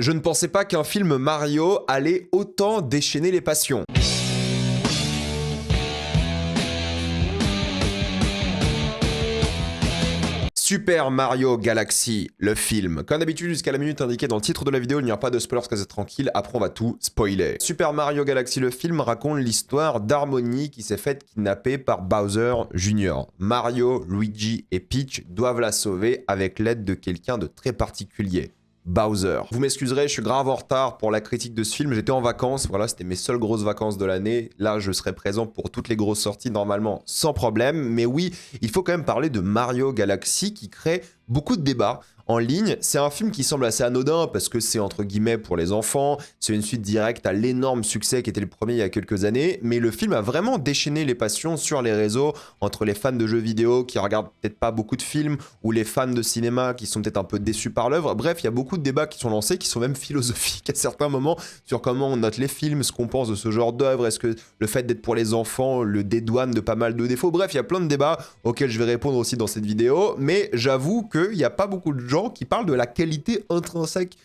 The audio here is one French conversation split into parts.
Je ne pensais pas qu'un film Mario allait autant déchaîner les passions. Super Mario Galaxy, le film. Comme d'habitude, jusqu'à la minute indiquée dans le titre de la vidéo, il n'y aura pas de spoilers, parce que c'est tranquille, après on va tout spoiler. Super Mario Galaxy, le film, raconte l'histoire d'Harmony qui s'est faite kidnapper par Bowser Jr. Mario, Luigi et Peach doivent la sauver avec l'aide de quelqu'un de très particulier. Bowser. Vous m'excuserez, je suis grave en retard pour la critique de ce film, j'étais en vacances, voilà, c'était mes seules grosses vacances de l'année. Là, je serai présent pour toutes les grosses sorties normalement sans problème. Mais oui, il faut quand même parler de Mario Galaxy qui crée beaucoup de débats en ligne. C'est un film qui semble assez anodin parce que c'est entre guillemets pour les enfants, c'est une suite directe à l'énorme succès qui était le premier il y a quelques années, mais le film a vraiment déchaîné les passions sur les réseaux entre les fans de jeux vidéo qui regardent peut-être pas beaucoup de films ou les fans de cinéma qui sont peut-être un peu déçus par l'œuvre. Bref, il y a beaucoup de débats qui sont lancés, qui sont même philosophiques à certains moments sur comment on note les films, ce qu'on pense de ce genre d'œuvre, est-ce que le fait d'être pour les enfants le dédouane de pas mal de défauts. Bref, il y a plein de débats auxquels je vais répondre aussi dans cette vidéo, mais j'avoue qu'il n'y a pas beaucoup de gens qui parlent de la qualité intrinsèque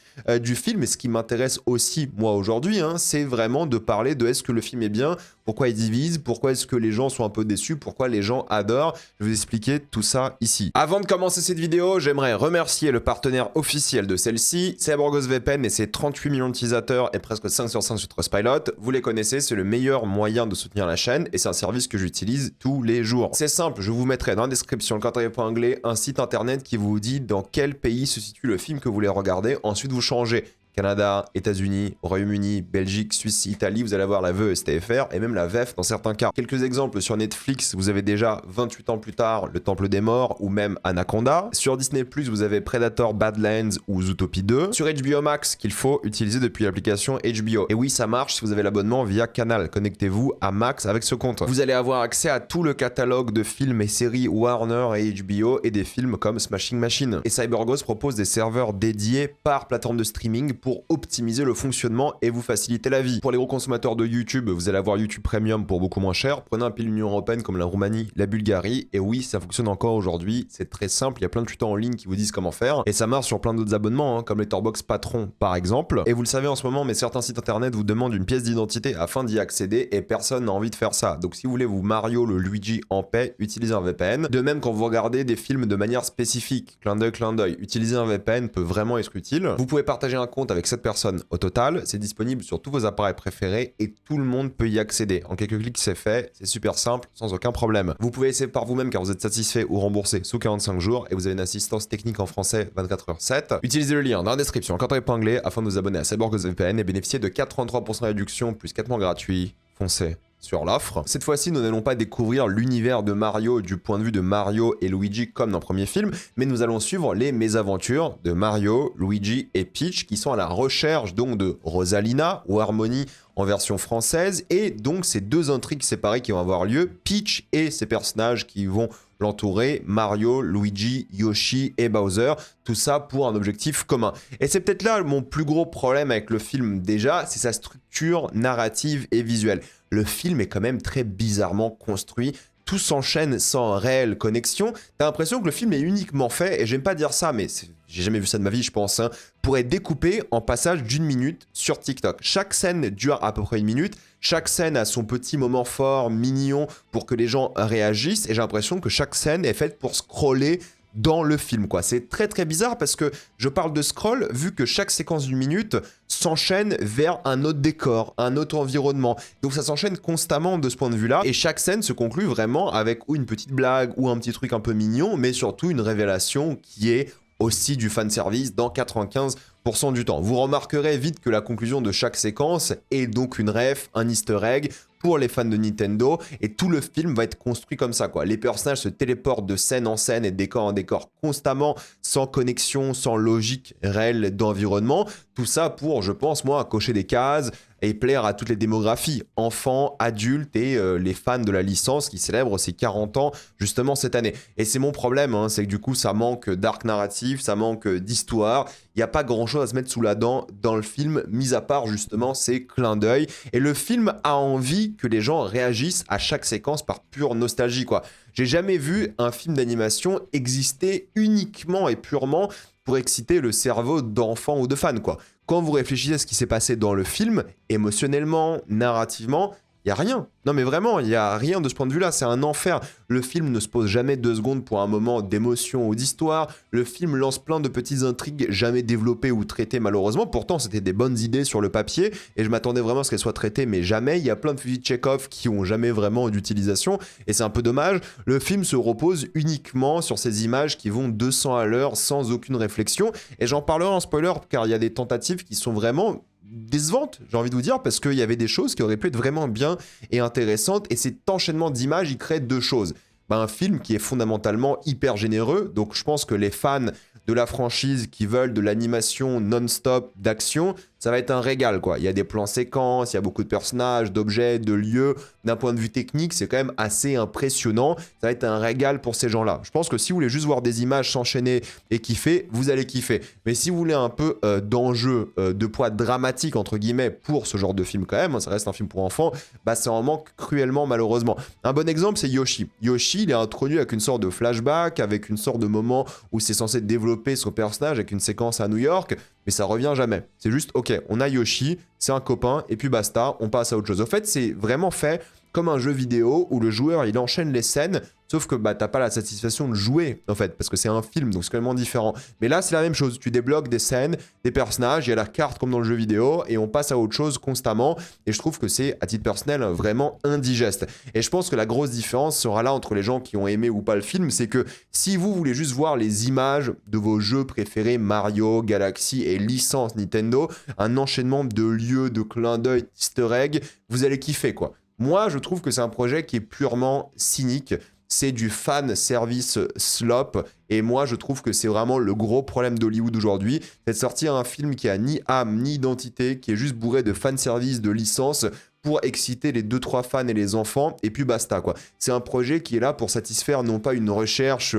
du film. Et ce qui m'intéresse aussi, moi, aujourd'hui, c'est vraiment de parler de est-ce que le film est bien, pourquoi il divise, pourquoi est-ce que les gens sont un peu déçus, pourquoi les gens adorent. Je vais vous expliquer tout ça ici. Avant de commencer cette vidéo, j'aimerais remercier le partenaire officiel de celle-ci, Cyborgos VPN et ses 38 millions d'utilisateurs et presque 5 sur 5 sur Trustpilot. Vous les connaissez, c'est le meilleur moyen de soutenir la chaîne et c'est un service que j'utilise tous les jours. C'est simple, je vous mettrai dans la description le code épinglé un site internet qui vous dit dans quel pays se situe le film que vous voulez regarder. Ensuite, vous changez Canada, États-Unis, Royaume-Uni, Belgique, Suisse, Italie, vous allez avoir la VE STFR et même la VEF dans certains cas. Quelques exemples sur Netflix, vous avez déjà 28 ans plus tard Le Temple des Morts ou même Anaconda. Sur Disney+, vous avez Predator, Badlands ou Zootopie 2. Sur HBO Max, qu'il faut utiliser depuis l'application HBO. Et oui, ça marche si vous avez l'abonnement via Canal. Connectez-vous à Max avec ce compte. Vous allez avoir accès à tout le catalogue de films et séries Warner et HBO et des films comme Smashing Machine. Et Cyborgos propose des serveurs dédiés par plateforme de streaming pour optimiser le fonctionnement et vous faciliter la vie. Pour les gros consommateurs de YouTube, vous allez avoir YouTube Premium pour beaucoup moins cher. Prenez un pays de l'Union Européenne comme la Roumanie, la Bulgarie, et oui, ça fonctionne encore aujourd'hui. C'est très simple, il y a plein de tutos en ligne qui vous disent comment faire, et ça marche sur plein d'autres abonnements, comme Letterboxd Patron par exemple. Et vous le savez en ce moment, mais certains sites internet vous demandent une pièce d'identité afin d'y accéder, et personne n'a envie de faire ça. Donc si vous voulez vous Mario le Luigi en paix, utilisez un VPN. De même quand vous regardez des films de manière spécifique, clin d'œil, utiliser un VPN peut vraiment être utile. Vous pouvez partager un compte avec 7 personnes au total, c'est disponible sur tous vos appareils préférés et tout le monde peut y accéder. En quelques clics c'est fait, c'est super simple, sans aucun problème. Vous pouvez essayer par vous-même car vous êtes satisfait ou remboursé sous 45 jours et vous avez une assistance technique en français 24h7. Utilisez le lien dans la description, code épinglé, afin de vous abonner à Cyborgos VPN et bénéficier de 4,33% de réduction plus 4 mois gratuits. Foncez sur l'offre. Cette fois-ci, nous n'allons pas découvrir l'univers de Mario du point de vue de Mario et Luigi comme dans le premier film, mais nous allons suivre les mésaventures de Mario, Luigi et Peach qui sont à la recherche donc de Rosalina ou Harmony en version française et donc ces deux intrigues séparées qui vont avoir lieu, Peach et ses personnages qui vont l'entourer, Mario, Luigi, Yoshi et Bowser, tout ça pour un objectif commun. Et c'est peut-être là mon plus gros problème avec le film déjà, c'est sa structure narrative et visuelle. Le film est quand même très bizarrement construit, tout s'enchaîne sans réelle connexion. T'as l'impression que le film est uniquement fait, et j'aime pas dire ça, mais j'ai jamais vu ça de ma vie, je pense, pour être découpé en passage d'1 minute sur TikTok. Chaque scène dure à peu près 1 minute, chaque scène a son petit moment fort, mignon, pour que les gens réagissent, et j'ai l'impression que chaque scène est faite pour scroller dans le film, quoi. C'est très très bizarre parce que je parle de scroll vu que chaque séquence d'1 minute s'enchaîne vers un autre décor, un autre environnement. Donc ça s'enchaîne constamment de ce point de vue-là et chaque scène se conclut vraiment avec ou une petite blague ou un petit truc un peu mignon, mais surtout une révélation qui est aussi du fanservice dans 95% du temps. Vous remarquerez vite que la conclusion de chaque séquence est donc une ref, un easter egg pour les fans de Nintendo et tout le film va être construit comme ça, quoi. Les personnages se téléportent de scène en scène et de décor en décor constamment, sans connexion, sans logique réelle d'environnement. Tout ça pour, je pense, moi, cocher des cases et plaire à toutes les démographies, enfants, adultes et les fans de la licence qui célèbrent ses 40 ans justement cette année. Et c'est mon problème, c'est que du coup ça manque d'arc narratif, ça manque d'histoire, il n'y a pas grand chose à se mettre sous la dent dans le film, mis à part justement ces clins d'œil. Et le film a envie que les gens réagissent à chaque séquence par pure nostalgie, quoi. J'ai jamais vu un film d'animation exister uniquement et purement pour exciter le cerveau d'enfants ou de fans, quoi. quand vous réfléchissez à ce qui s'est passé dans le film, émotionnellement, narrativement, il n'y a rien. Non mais vraiment, il n'y a rien de ce point de vue-là, c'est un enfer. Le film ne se pose jamais 2 secondes pour un moment d'émotion ou d'histoire. Le film lance plein de petites intrigues jamais développées ou traitées malheureusement. Pourtant, c'était des bonnes idées sur le papier et je m'attendais vraiment à ce qu'elles soient traitées, mais jamais. Il y a plein de fusils de Chekhov qui ont jamais vraiment d'utilisation et c'est un peu dommage. Le film se repose uniquement sur ces images qui vont 200 à l'heure sans aucune réflexion. Et j'en parlerai en spoiler car il y a des tentatives qui sont vraiment décevantes, j'ai envie de vous dire, parce qu'il y avait des choses qui auraient pu être vraiment bien et intéressantes, et cet enchaînement d'images, il crée 2 choses. Un film qui est fondamentalement hyper généreux, donc je pense que les fans de la franchise qui veulent de l'animation non-stop d'action, ça va être un régal, quoi. Il y a des plans séquences, il y a beaucoup de personnages, d'objets, de lieux. D'un point de vue technique, c'est quand même assez impressionnant. Ça va être un régal pour ces gens-là. Je pense que si vous voulez juste voir des images s'enchaîner et kiffer, vous allez kiffer. Mais si vous voulez un peu d'enjeu, de poids dramatique, entre guillemets, pour ce genre de film quand même, hein, ça reste un film pour enfants, bah ça en manque cruellement malheureusement. Un bon exemple, c'est Yoshi. Yoshi, il est introduit avec une sorte de flashback, avec une sorte de moment où c'est censé développer son personnage, avec une séquence à New York, mais ça revient jamais. C'est juste, ok, on a Yoshi, c'est un copain, et puis basta, on passe à autre chose. En fait, c'est vraiment fait comme un jeu vidéo où le joueur, il enchaîne les scènes, sauf que bah, t'as pas la satisfaction de jouer, en fait, parce que c'est un film, donc c'est complètement différent. Mais là, c'est la même chose. Tu débloques des scènes, des personnages, il y a la carte comme dans le jeu vidéo, et on passe à autre chose constamment. Et je trouve que c'est, à titre personnel, vraiment indigeste. Et je pense que la grosse différence sera là entre les gens qui ont aimé ou pas le film, c'est que si vous voulez juste voir les images de vos jeux préférés, Mario, Galaxy et licence Nintendo, un enchaînement de lieux, de clins d'œil, easter egg, vous allez kiffer, quoi. Moi, je trouve que c'est un projet qui est purement cynique. C'est du fan service slop. Et moi, je trouve que c'est vraiment le gros problème d'Hollywood aujourd'hui. C'est de sortir un film qui a ni âme, ni identité, qui est juste bourré de fan service, de licence, pour exciter les 2-3 fans et les enfants, et puis basta, quoi. C'est un projet qui est là pour satisfaire non pas une recherche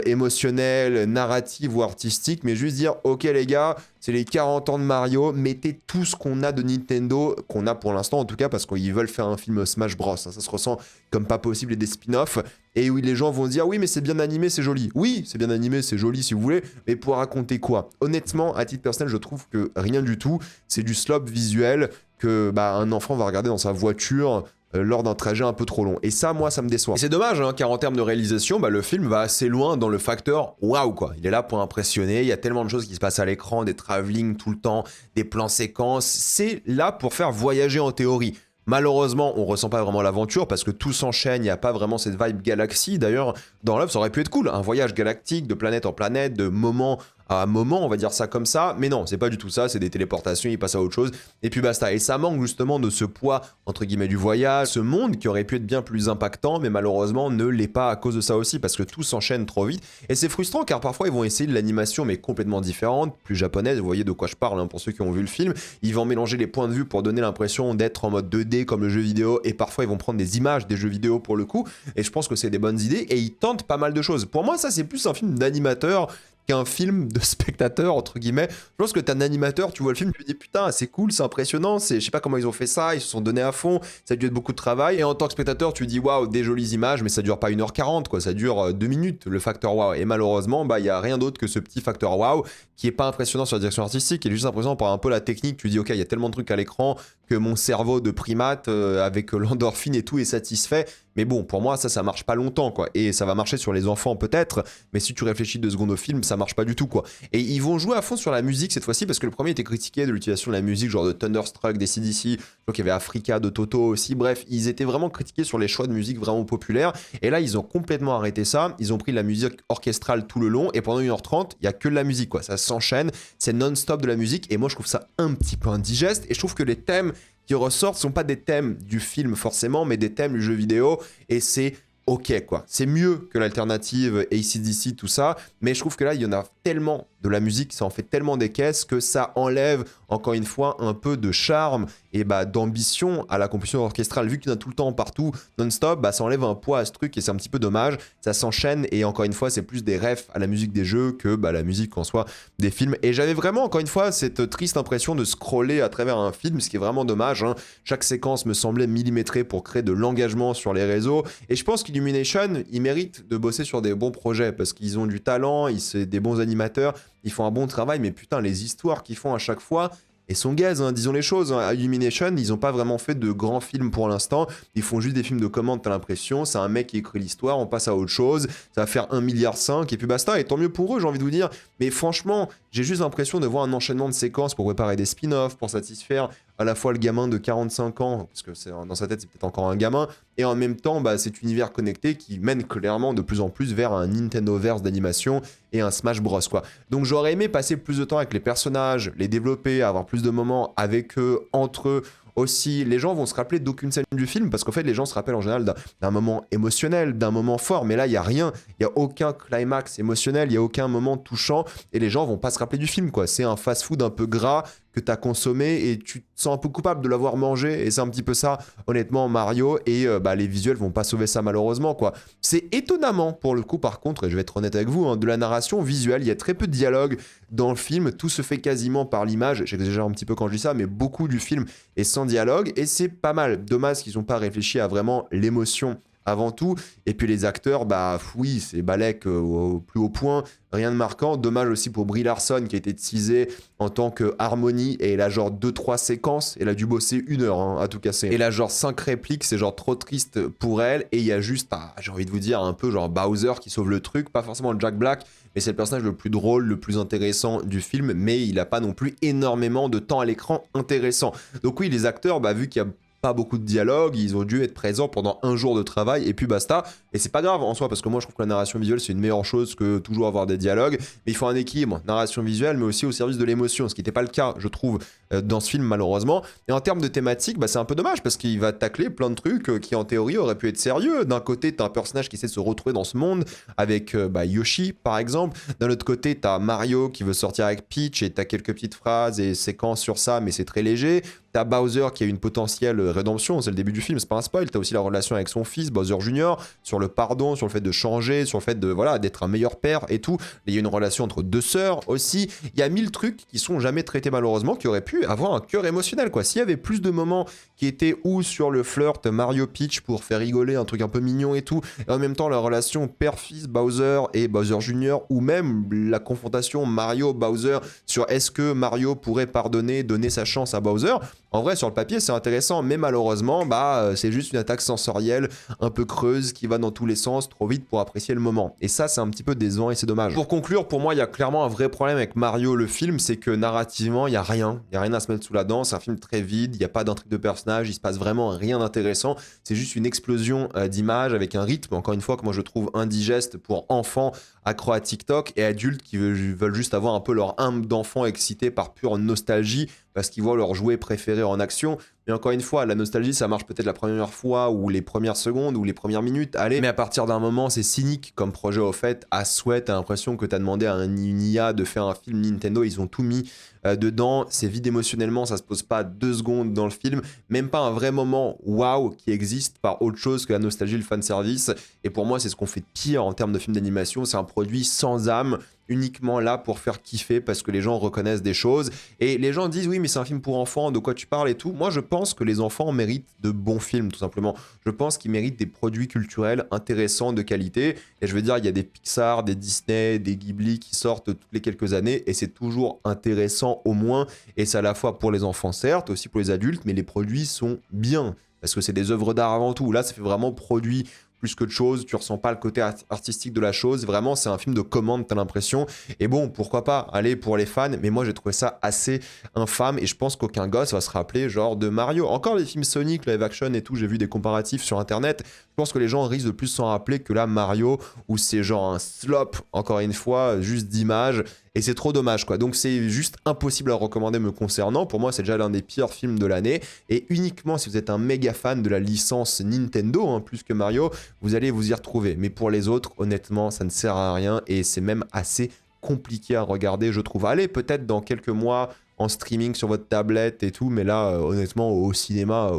émotionnelle, narrative ou artistique, mais juste dire, ok les gars, c'est les 40 ans de Mario, mettez tout ce qu'on a de Nintendo, qu'on a pour l'instant en tout cas, parce qu'ils veulent faire un film Smash Bros, hein, ça se ressent comme pas possible, et des spin-offs, et oui, les gens vont dire, oui mais c'est bien animé, c'est joli. Oui, c'est bien animé, c'est joli si vous voulez, mais pour raconter quoi? Honnêtement, à titre personnel, je trouve que rien du tout, c'est du slop visuel que bah, un enfant va regarder dans sa voiture lors d'un trajet un peu trop long. Et ça, moi, ça me déçoit. Et c'est dommage, hein, car en termes de réalisation, bah, le film va assez loin dans le facteur waouh, quoi. Il est là pour impressionner, il y a tellement de choses qui se passent à l'écran, des travelling tout le temps, des plans séquences. C'est là pour faire voyager en théorie. Malheureusement, on ressent pas vraiment l'aventure parce que tout s'enchaîne, il n'y a pas vraiment cette vibe galaxie. D'ailleurs, dans l'œuvre, ça aurait pu être cool, un voyage galactique de planète en planète, de moment à moment, on va dire ça comme ça, mais non, c'est pas du tout ça, c'est des téléportations, il passe à autre chose, et puis basta. Et ça manque justement de ce poids, entre guillemets, du voyage, ce monde qui aurait pu être bien plus impactant, mais malheureusement ne l'est pas à cause de ça aussi, parce que tout s'enchaîne trop vite, et c'est frustrant car parfois ils vont essayer de l'animation, mais complètement différente, plus japonaise, vous voyez de quoi je parle, hein, pour ceux qui ont vu le film, ils vont mélanger les points de vue pour donner l'impression d'être en mode 2D comme le jeu vidéo, et parfois ils vont prendre des images des jeux vidéo pour le coup, et je pense que c'est des bonnes idées, et ils tentent pas mal de choses. Pour moi, ça c'est plus un film d'animateur qu'un film de spectateur, entre guillemets. Je pense que t'es un animateur, tu vois le film, tu te dis putain, c'est cool, c'est impressionnant, je sais pas comment ils ont fait ça, ils se sont donnés à fond, ça a dû être beaucoup de travail. Et en tant que spectateur, tu te dis waouh, des jolies images, mais ça dure pas 1h40, quoi, ça dure 2 minutes, le facteur waouh. Et malheureusement, bah, y a rien d'autre que ce petit facteur waouh qui est pas impressionnant sur la direction artistique, qui est juste impressionnant par un peu la technique. Tu te dis ok, il y a tellement de trucs à l'écran que mon cerveau de primate, avec l'endorphine et tout, est satisfait. Mais bon, pour moi, ça marche pas longtemps, quoi. Et ça va marcher sur les enfants, peut-être, mais si tu réfléchis 2 secondes au film, ça marche pas du tout, quoi. Et ils vont jouer à fond sur la musique cette fois-ci, parce que le premier était critiqué de l'utilisation de la musique, genre de Thunderstruck, des AC/DC, je crois qu'il y avait Africa de Toto aussi, bref, ils étaient vraiment critiqués sur les choix de musique vraiment populaires. Et là, ils ont complètement arrêté ça, ils ont pris de la musique orchestrale tout le long, et pendant 1h30, il y a que de la musique, quoi. Ça s'enchaîne, c'est non-stop de la musique, et moi, je trouve ça un petit peu indigeste, et je trouve que les thèmes qui ressortent sont pas des thèmes du film forcément, mais des thèmes du jeu vidéo, et c'est ok, quoi. C'est mieux que l'alternative AC/DC, tout ça, mais je trouve que là, il y en a tellement de la musique, ça en fait tellement des caisses que ça enlève, encore une fois, un peu de charme et bah, d'ambition à la composition orchestrale. Vu qu'il y en a tout le temps, partout, non-stop, bah, ça enlève un poids à ce truc et c'est un petit peu dommage. Ça s'enchaîne et encore une fois, c'est plus des refs à la musique des jeux que bah, la musique en soi des films. Et j'avais vraiment, encore une fois, cette triste impression de scroller à travers un film, ce qui est vraiment dommage, hein. Chaque séquence me semblait millimétrée pour créer de l'engagement sur les réseaux. Et je pense qu'Illumination, ils méritent de bosser sur des bons projets parce qu'ils ont du talent, c'est des bons animateurs. ils font un bon travail, mais putain, les histoires qu'ils font à chaque fois, et sont gaze, hein, disons les choses. À Illumination, ils n'ont pas vraiment fait de grands films pour l'instant. Ils font juste des films de commande, t'as l'impression. C'est un mec qui écrit l'histoire, on passe à autre chose. Ça va faire 1,5 milliard, et puis basta. Et tant mieux pour eux, j'ai envie de vous dire. Mais franchement, j'ai juste l'impression de voir un enchaînement de séquences pour préparer des spin-offs, pour satisfaire à la fois le gamin de 45 ans, parce que dans sa tête, c'est peut-être encore un gamin, et en même temps, bah, cet univers connecté qui mène clairement de plus en plus vers un Nintendo-verse d'animation et un Smash Bros, quoi. Donc j'aurais aimé passer plus de temps avec les personnages, les développer, avoir plus de moments avec eux, entre eux. Aussi, les gens vont se rappeler d'aucune scène du film, parce qu'en fait, les gens se rappellent en général d'un moment émotionnel, d'un moment fort, mais là, il n'y a rien, il n'y a aucun climax émotionnel, il n'y a aucun moment touchant, et les gens vont pas se rappeler du film, quoi. C'est un fast-food un peu gras que tu as consommé, et tu te sens un peu coupable de l'avoir mangé, et c'est un petit peu ça, honnêtement, Mario, et bah, les visuels vont pas sauver ça, malheureusement, quoi. C'est étonnamment, pour le coup, par contre, et je vais être honnête avec vous, hein, de la narration visuelle, il y a très peu de dialogue dans le film, tout se fait quasiment par l'image, j'exagère un petit peu quand je dis ça, mais beaucoup du film est sans dialogue, et c'est pas mal. Dommage qu'ils n'ont pas réfléchi à vraiment l'émotion avant tout. Et puis les acteurs, bah oui, c'est Balek au plus haut point, rien de marquant. Dommage aussi pour Brie Larson qui a été teasée en tant que Harmony, et elle a genre 2-3 séquences, elle a dû bosser 1 heure hein, à tout casser. Et là genre 5 répliques, c'est genre trop triste pour elle, et il y a juste, j'ai envie de vous dire, un peu genre Bowser qui sauve le truc, pas forcément Jack Black, mais c'est le personnage le plus drôle, le plus intéressant du film, mais il a pas non plus énormément de temps à l'écran intéressant. Donc oui, les acteurs, bah vu qu'il y a pas beaucoup de dialogue, ils ont dû être présents pendant 1 jour de travail et puis basta. Et c'est pas grave en soi, parce que moi je trouve que la narration visuelle c'est une meilleure chose que toujours avoir des dialogues, mais il faut un équilibre, narration visuelle mais aussi au service de l'émotion, ce qui n'était pas le cas je trouve dans ce film malheureusement. Et en termes de thématique, bah, c'est un peu dommage parce qu'il va tacler plein de trucs qui en théorie auraient pu être sérieux. D'un côté t'as un personnage qui essaie de se retrouver dans ce monde avec Yoshi par exemple, d'un autre côté t'as Mario qui veut sortir avec Peach et t'as quelques petites phrases et séquences sur ça, mais c'est très léger. T'as Bowser qui a une potentielle rédemption, c'est le début du film, c'est pas un spoil. T'as aussi la relation avec son fils, Bowser Jr., sur le pardon, sur le fait de changer, sur le fait de voilà d'être un meilleur père et tout. Il y a une relation entre 2 sœurs aussi. Il y a 1000 trucs qui sont jamais traités malheureusement, qui auraient pu avoir un cœur émotionnel, quoi. S'il y avait plus de moments qui étaient ou sur le flirt Mario Peach pour faire rigoler, un truc un peu mignon et tout, et en même temps la relation père-fils Bowser et Bowser Jr., ou même la confrontation Mario-Bowser sur est-ce que Mario pourrait pardonner, donner sa chance à Bowser. En vrai, sur le papier, c'est intéressant, mais malheureusement, bah, c'est juste une attaque sensorielle un peu creuse qui va dans tous les sens trop vite pour apprécier le moment. Et ça, c'est un petit peu décevant et c'est dommage. Pour conclure, pour moi, il y a clairement un vrai problème avec Mario, le film, c'est que narrativement, il n'y a rien. Il n'y a rien à se mettre sous la dent. C'est un film très vide, il n'y a pas d'intrigue de personnage, il se passe vraiment rien d'intéressant. C'est juste une explosion d'images avec un rythme, encore une fois, que moi je trouve indigeste pour enfants accro à TikTok et adultes qui veulent juste avoir un peu leur âme d'enfant excité par pure nostalgie parce qu'ils voient leur jouet préféré en action. Mais encore une fois, la nostalgie, ça marche peut-être la première fois ou les premières secondes ou les premières minutes, allez. Mais à partir d'un moment, c'est cynique comme projet au fait. À souhait, t'as l'impression que t'as demandé à une IA de faire un film Nintendo, ils ont tout mis dedans. C'est vide émotionnellement, ça se pose pas 2 secondes dans le film. Même pas un vrai moment waouh qui existe par autre chose que la nostalgie, le fanservice. Et pour moi, c'est ce qu'on fait de pire en termes de film d'animation. C'est un produit sans âme, uniquement là pour faire kiffer parce que les gens reconnaissent des choses. Et les gens disent oui mais c'est un film pour enfants, de quoi tu parles et tout. Moi je pense que les enfants méritent de bons films tout simplement. Je pense qu'ils méritent des produits culturels intéressants, de qualité. Et je veux dire, il y a des Pixar, des Disney, des Ghibli qui sortent toutes les quelques années et c'est toujours intéressant au moins. Et c'est à la fois pour les enfants certes, aussi pour les adultes, mais les produits sont bien parce que c'est des œuvres d'art avant tout. Là ça fait vraiment produit plus que de choses, tu ressens pas le côté artistique de la chose, vraiment c'est un film de commande, t'as l'impression, et bon, pourquoi pas, allez pour les fans, mais moi j'ai trouvé ça assez infâme, et je pense qu'aucun gosse va se rappeler genre de Mario. Encore les films Sonic, live action et tout, j'ai vu des comparatifs sur internet, je pense que les gens risquent de plus s'en rappeler que là Mario, où c'est genre un slop, encore une fois, juste d'image, et c'est trop dommage quoi. Donc c'est juste impossible à recommander me concernant. Pour moi c'est déjà l'un des pires films de l'année. Et uniquement si vous êtes un méga fan de la licence Nintendo, hein, plus que Mario, vous allez vous y retrouver. Mais pour les autres, honnêtement, ça ne sert à rien. Et c'est même assez compliqué à regarder, je trouve. Allez, peut-être dans quelques mois en streaming sur votre tablette et tout. Mais là, honnêtement, au cinéma...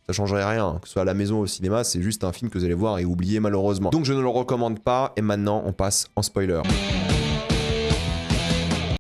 ça changerait rien, que ce soit à la maison ou au cinéma, c'est juste un film que vous allez voir et oublier malheureusement. Donc je ne le recommande pas. Et maintenant, on passe en spoiler.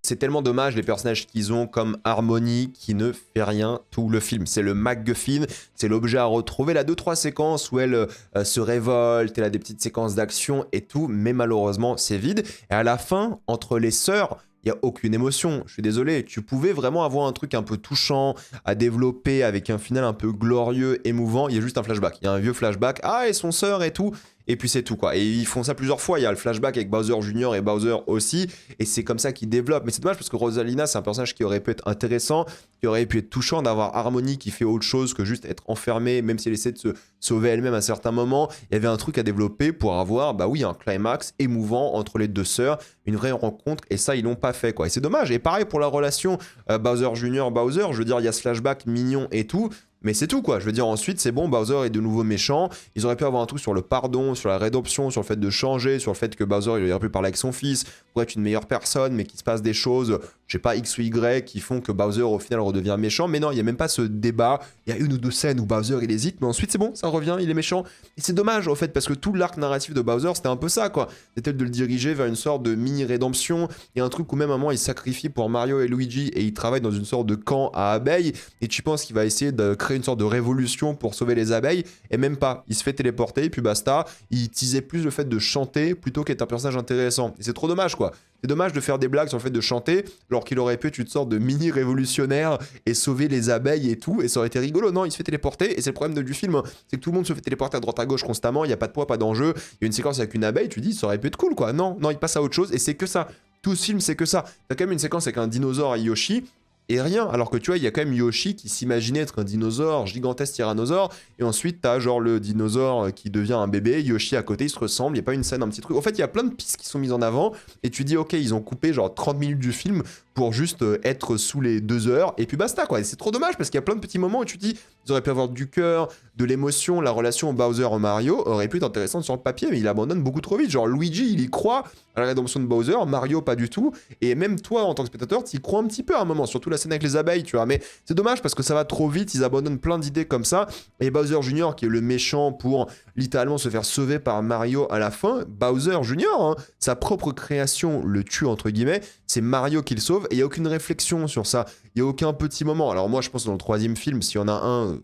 C'est tellement dommage les personnages qu'ils ont comme Harmony qui ne fait rien tout le film. C'est le MacGuffin, c'est l'objet à retrouver. Elle a 2-3 séquences où elle se révolte, elle a des petites séquences d'action et tout, mais malheureusement c'est vide. Et à la fin, entre les sœurs il n'y a aucune émotion, je suis désolé. Tu pouvais vraiment avoir un truc un peu touchant à développer avec un final un peu glorieux, émouvant. Il y a juste un flashback. Il y a un vieux flashback. Ah, et son sœur et tout. Et puis c'est tout quoi. Et ils font ça plusieurs fois. Il y a le flashback avec Bowser Jr. et Bowser aussi. Et c'est comme ça qu'ils développent. Mais c'est dommage parce que Rosalina, c'est un personnage qui aurait pu être intéressant, qui aurait pu être touchant, d'avoir Harmony qui fait autre chose que juste être enfermée, même si elle essaie de se sauver elle-même à certains moments. Il y avait un truc à développer pour avoir, bah oui, un climax émouvant entre les deux sœurs, une vraie rencontre. Et ça, ils l'ont pas fait quoi. Et c'est dommage. Et pareil pour la relation Bowser Jr. Bowser. Je veux dire, il y a ce flashback mignon et tout. Mais c'est tout quoi, je veux dire ensuite c'est bon, Bowser est de nouveau méchant, ils auraient pu avoir un truc sur le pardon, sur la rédemption, sur le fait de changer, sur le fait que Bowser il aurait pu parler avec son fils, pour être une meilleure personne, mais qu'il se passe des choses, je sais pas, X ou Y, qui font que Bowser au final redevient méchant, mais non, il y a même pas ce débat, il y a une ou deux scènes où Bowser il hésite, mais ensuite c'est bon, ça revient, il est méchant, et c'est dommage au fait, parce que tout l'arc narratif de Bowser c'était un peu ça quoi, c'était de le diriger vers une sorte de mini-rédemption, il y a un truc où même à un moment il sacrifie pour Mario et Luigi, et il travaille dans une sorte de camp à abeilles, et tu penses qu'il va essayer de créer une sorte de révolution pour sauver les abeilles, et même pas. Il se fait téléporter, et puis basta. Il teasait plus le fait de chanter plutôt qu'être un personnage intéressant. Et c'est trop dommage, quoi. C'est dommage de faire des blagues sur le fait de chanter, alors qu'il aurait pu être une sorte de mini-révolutionnaire et sauver les abeilles et tout, et ça aurait été rigolo. Non, il se fait téléporter, et c'est le problème du film, c'est que tout le monde se fait téléporter à droite à gauche constamment, il n'y a pas de poids, pas d'enjeu, il y a une séquence avec une abeille, tu dis, ça aurait pu être cool, quoi. Non, non, il passe à autre chose, et c'est que ça. Tout ce film, c'est que ça. T'as quand même une séquence avec un dinosaure et Yoshi, et rien, alors que tu vois, il y a quand même Yoshi qui s'imaginait être un dinosaure, gigantesque tyrannosaure, et ensuite t'as genre le dinosaure qui devient un bébé, Yoshi à côté, ils se ressemblent, il n'y a pas une scène, un petit truc. En fait, il y a plein de pistes qui sont mises en avant, et tu dis, ok, ils ont coupé genre 30 minutes du film pour juste être sous les 2 heures, et puis basta quoi. Et c'est trop dommage parce qu'il y a plein de petits moments où tu dis, ils auraient pu avoir du cœur, de l'émotion, la relation Bowser-Mario aurait pu être intéressante sur le papier, mais il abandonne beaucoup trop vite. Genre Luigi, il y croit à la rédemption de Bowser, Mario pas du tout, et même toi en tant que spectateur, tu y crois un petit peu à un moment, surtout la scène avec les abeilles, tu vois. Mais c'est dommage parce que ça va trop vite, ils abandonnent plein d'idées comme ça, et Bowser Jr. qui est le méchant pour littéralement se faire sauver par Mario à la fin, Bowser Jr., hein, sa propre création le tue entre guillemets, c'est Mario qui le sauve, et il n'y a aucune réflexion sur ça, il n'y a aucun petit moment. Alors moi je pense que dans le troisième film, s'il y en a un,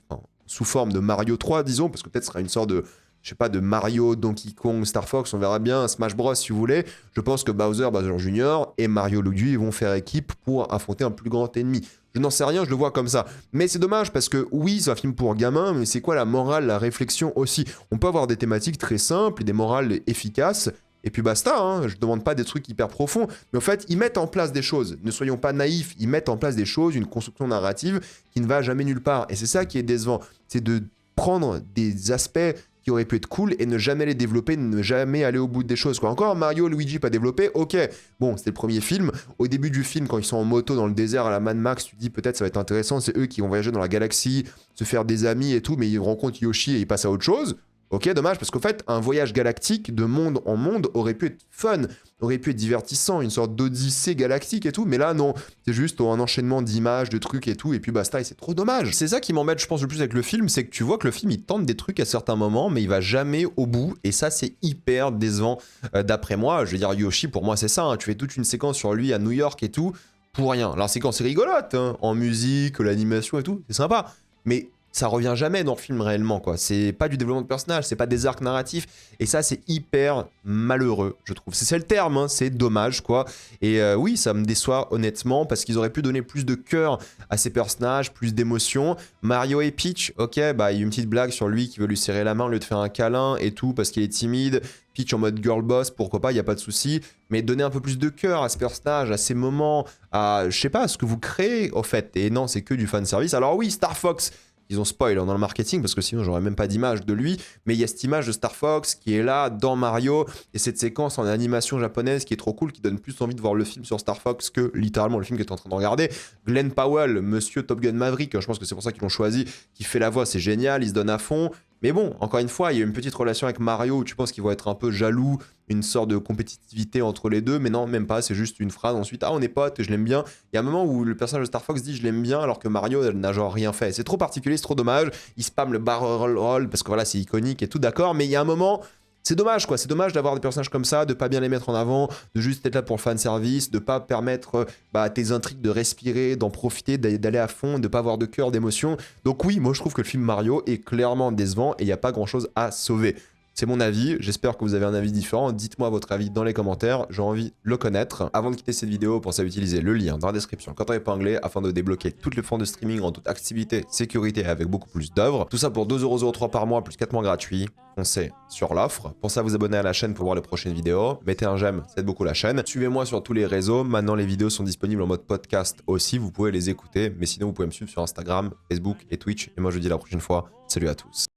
sous forme de Mario 3 disons, parce que peut-être ce sera une sorte de, je sais pas, de Mario, Donkey Kong, Star Fox, on verra bien, Smash Bros si vous voulez, je pense que Bowser Jr. et Mario Luigi vont faire équipe pour affronter un plus grand ennemi. Je n'en sais rien, je le vois comme ça. Mais c'est dommage parce que oui, c'est un film pour gamins, mais c'est quoi la morale, la réflexion aussi? On peut avoir des thématiques très simples et des morales efficaces, et puis basta, hein, je demande pas des trucs hyper profonds, mais en fait, ils mettent en place des choses. Ne soyons pas naïfs, ils mettent en place des choses, une construction narrative qui ne va jamais nulle part. Et c'est ça qui est décevant, c'est de prendre des aspects qui auraient pu être cool et ne jamais les développer, ne jamais aller au bout des choses, quoi. Encore Mario, Luigi pas développé, ok, bon, c'était le premier film. Au début du film, quand ils sont en moto dans le désert à la Mad Max, tu te dis peut-être ça va être intéressant, c'est eux qui vont voyager dans la galaxie, se faire des amis et tout, mais ils rencontrent Yoshi et ils passent à autre chose. Ok, dommage, parce qu'en fait, un voyage galactique de monde en monde aurait pu être fun, aurait pu être divertissant, une sorte d'odyssée galactique et tout, mais là, non, c'est juste un enchaînement d'images, de trucs et tout, et puis basta, et c'est trop dommage. C'est ça qui m'embête, je pense, le plus avec le film, c'est que tu vois que le film, il tente des trucs à certains moments, mais il va jamais au bout, et ça, c'est hyper décevant. D'après moi, je veux dire, Yoshi, pour moi, c'est ça, hein, tu fais toute une séquence sur lui à New York et tout, pour rien. La séquence est rigolote, hein, en musique, l'animation et tout, c'est sympa, mais ça revient jamais dans le film réellement, quoi. C'est pas du développement de personnage, c'est pas des arcs narratifs, et ça c'est hyper malheureux, je trouve. C'est le terme, hein, c'est dommage, quoi. Et oui, ça me déçoit honnêtement, parce qu'ils auraient pu donner plus de cœur à ces personnages, plus d'émotion. Mario et Peach, ok, bah il y a une petite blague sur lui qui veut lui serrer la main au lieu de faire un câlin et tout, parce qu'il est timide. Peach en mode girl boss, pourquoi pas, il y a pas de souci. Mais donner un peu plus de cœur à ce personnage, à ces moments, à, je sais pas, ce que vous créez, au fait. Et non, c'est que du fanservice. Alors oui, Star Fox, ils ont spoil dans le marketing parce que sinon j'aurais même pas d'image de lui, mais il y a cette image de Star Fox qui est là dans Mario et cette séquence en animation japonaise qui est trop cool, qui donne plus envie de voir le film sur Star Fox que littéralement le film que tu es en train de regarder. Glenn Powell, monsieur Top Gun Maverick, je pense que c'est pour ça qu'ils l'ont choisi, qui fait la voix, c'est génial, il se donne à fond. Mais bon, encore une fois, il y a une petite relation avec Mario où tu penses qu'ils vont être un peu jaloux, une sorte de compétitivité entre les deux, mais non, même pas, c'est juste une phrase. Ensuite, ah, on est potes, je l'aime bien. Il y a un moment où le personnage de Star Fox dit je l'aime bien, alors que Mario elle n'a genre rien fait. C'est trop particulier, c'est trop dommage. Il spamme le barrel roll parce que voilà, c'est iconique et tout, d'accord, mais il y a un moment. C'est dommage, quoi. C'est dommage d'avoir des personnages comme ça, de pas bien les mettre en avant, de juste être là pour le fanservice, de pas permettre à tes intrigues de respirer, d'en profiter, d'aller à fond, de pas avoir de cœur, d'émotion. Donc oui, moi je trouve que le film Mario est clairement décevant et il n'y a pas grand chose à sauver. C'est mon avis, j'espère que vous avez un avis différent. Dites-moi votre avis dans les commentaires, j'ai envie de le connaître. Avant de quitter cette vidéo, pensez à utiliser le lien dans la description quand épinglé afin de débloquer toutes les fonds de streaming en toute activité, sécurité et avec beaucoup plus d'œuvres. Tout ça pour 2,03€ par mois plus 4 mois gratuits. Foncez sur l'offre. Pensez à vous abonner à la chaîne pour voir les prochaines vidéos. Mettez un j'aime, ça aide beaucoup la chaîne. Suivez-moi sur tous les réseaux. Maintenant, les vidéos sont disponibles en mode podcast aussi. Vous pouvez les écouter. Mais sinon, vous pouvez me suivre sur Instagram, Facebook et Twitch. Et moi, je vous dis à la prochaine fois. Salut à tous.